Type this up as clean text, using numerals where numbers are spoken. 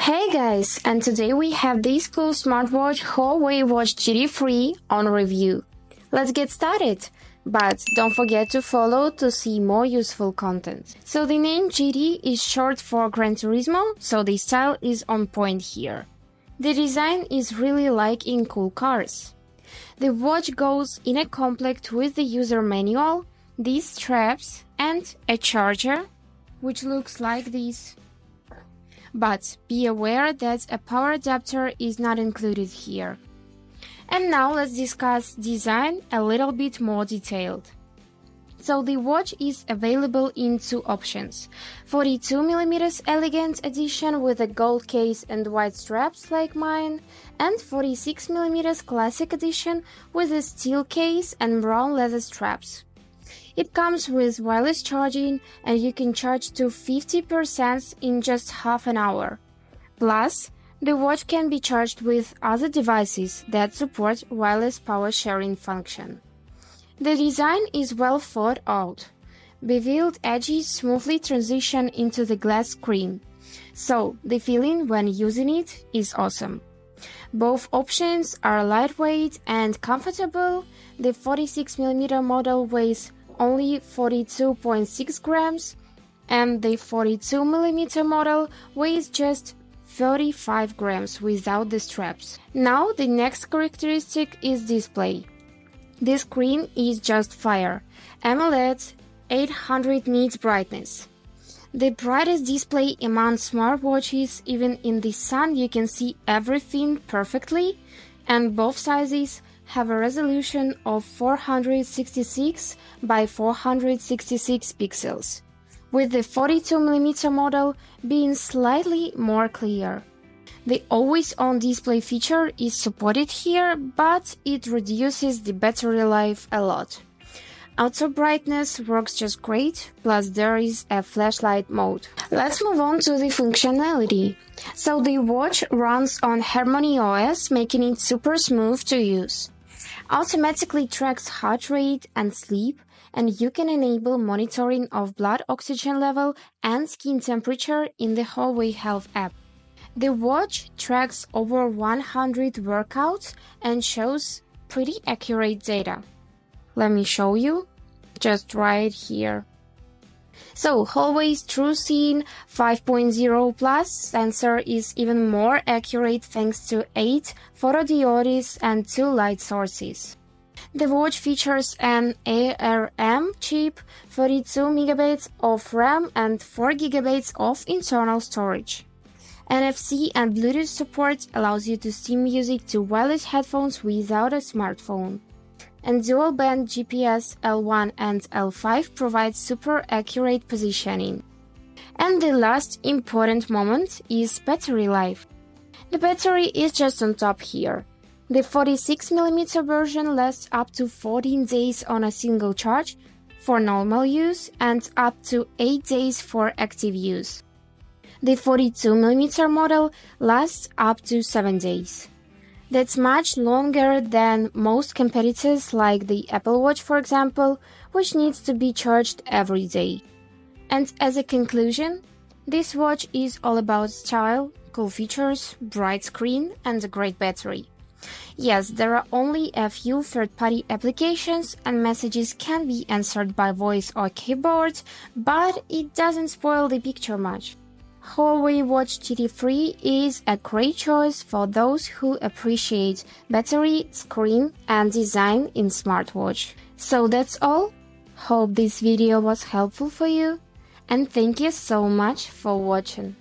Hey guys, and today we have this cool smartwatch Huawei Watch GT on review. Let's get started, but don't forget to follow to see more useful content. So the name GT is short for Gran Turismo, so the style is on point here. The design is really like in cool cars. The watch goes in a complete with the user manual, these straps, and a charger, which looks like this. But be aware that a power adapter is not included here. And now let's discuss design a little bit more detailed. So the watch is available in two options: 42mm elegant edition with a gold case and white straps like mine, and 46mm classic edition with a steel case and brown leather straps. It comes with wireless charging and you can charge to 50% in just half an hour. Plus, the watch can be charged with other devices that support wireless power sharing function. The design is well thought out. Beveled edges smoothly transition into the glass screen, so the feeling when using it is awesome. Both options are lightweight and comfortable. The 46mm model weighs only 42.6 grams, and the 42mm model weighs just 35 grams without the straps. Now the next characteristic is display. The screen is just fire. AMOLED 800 nits brightness. The brightest display among smartwatches. Even in the sun you can see everything perfectly, and both sizes have a resolution of 466 by 466 pixels, with the 42mm model being slightly more clear. The always-on display feature is supported here, but it reduces the battery life a lot. Auto brightness works just great, plus there is a flashlight mode. Let's move on to the functionality. So the watch runs on Harmony OS, making it super smooth to use. Automatically tracks heart rate and sleep, and you can enable monitoring of blood oxygen level and skin temperature in the Huawei Health app. The watch tracks over 100 workouts and shows pretty accurate data. Let me show you, just right here. So Huawei's TrueScene 5.0 Plus sensor is even more accurate thanks to 8 photodiodes and 2 light sources. The watch features an ARM chip, 32MB of RAM and 4GB of internal storage. NFC and Bluetooth support allows you to stream music to wireless headphones without a smartphone. And dual-band GPS L1 and L5 provides super accurate positioning. And the last important moment is battery life. The battery is just on top here. The 46mm version lasts up to 14 days on a single charge for normal use and up to 8 days for active use. The 42mm model lasts up to 7 days. That's much longer than most competitors like the Apple Watch, for example, which needs to be charged every day. And as a conclusion, this watch is all about style, cool features, bright screen, and a great battery. Yes, there are only a few third-party applications and messages can be answered by voice or keyboard, but it doesn't spoil the picture much. Huawei Watch GT is a great choice for those who appreciate battery, screen, and design in smartwatch. So that's all. Hope this video was helpful for you, and thank you so much for watching.